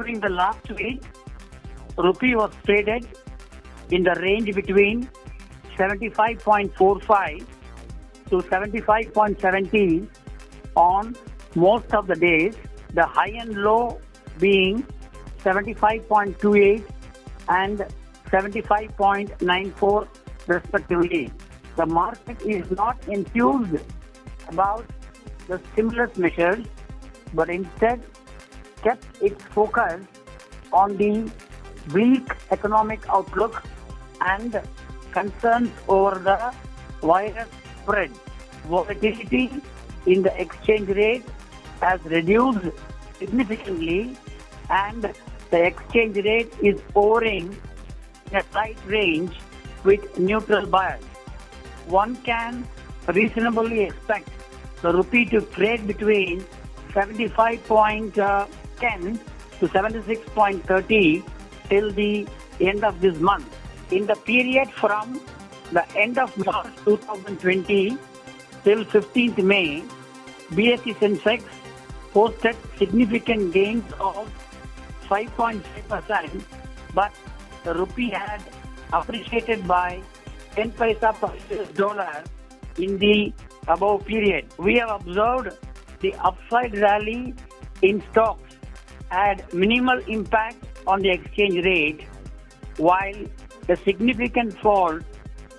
During the last week, rupee was traded in the range between 75.45 to 75.70 on most of the days, the high and low being 75.28 and 75.94 respectively. The market is not enthused about the stimulus measures, but instead kept its focus on the bleak economic outlook and concerns over the virus spread. Volatility in the exchange rate has reduced significantly, and the exchange rate is hovering in a tight range with neutral bias. One can reasonably expect the rupee to trade between 75.10 to 76.30 till the end of this month. In the period from the end of March 2020 till 15th May, BSE Sensex posted significant gains of 5.5%, but the rupee had appreciated by 10 paisa per US dollar in the above period. We have observed the upside rally in stocks had minimal impact on the exchange rate, while the significant fall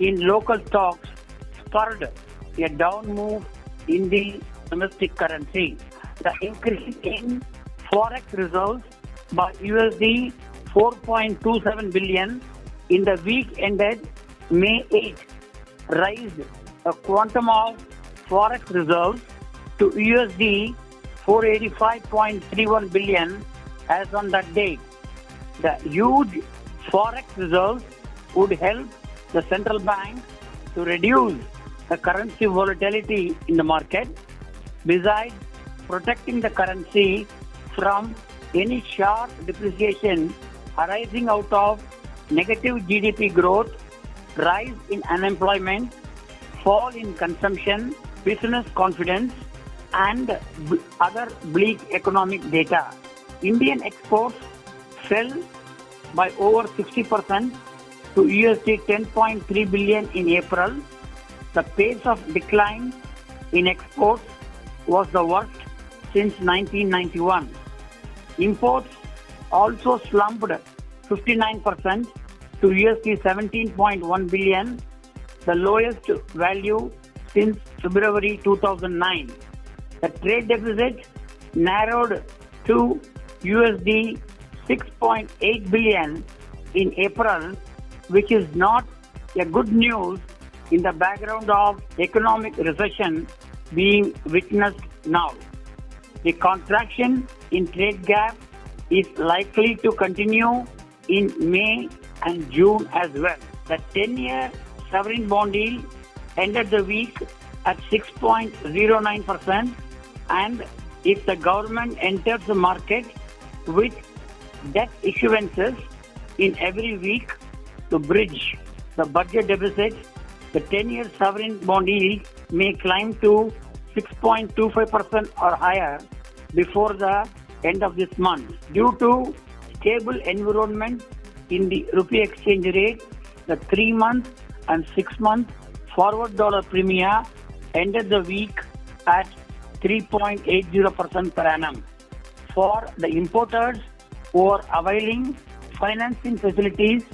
in local stocks spurred a down move in the domestic currency. The increase in forex reserves by USD 4.27 billion in the week ended May 8 raised a quantum of forex reserves to USD 485.31 billion as on that date. The huge forex reserves would help the central bank to reduce the currency volatility in the market, besides protecting the currency from any sharp depreciation arising out of negative GDP growth, rise in unemployment, fall in consumption, business confidence, and other bleak economic data. Indian exports fell by over 60% to USD 10.3 billion in April. The pace of decline in exports was the worst since 1991. Imports also slumped 59% to USD 17.1 billion, the lowest value since February 2009. The trade deficit narrowed to USD 6.8 billion in April, which is not a good news in the background of economic recession being witnessed now. The contraction in trade gap is likely to continue in May and June as well. The 10-year sovereign bond yield ended the week at 6.09%, and if the government enters the market with debt issuances in every week to bridge the budget deficit, the 10-year sovereign bond yield may climb to 6.25% or higher before the end of this month. Due to stable environment in the rupee exchange rate, the 3-month and 6-month forward dollar premia ended the week at 3.80% per annum. For the importers who are availing financing facilities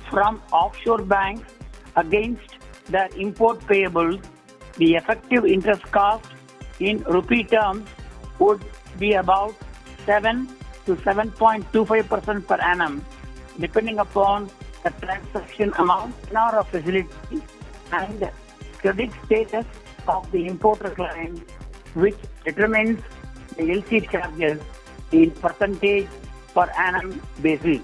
from offshore banks against their import payables, the effective interest cost in rupee terms would be about 7 to 7.25% per annum, depending upon the transaction amount, tenor of facility, and credit status of the importer client, which determines the LC charges in percentage per annum basis.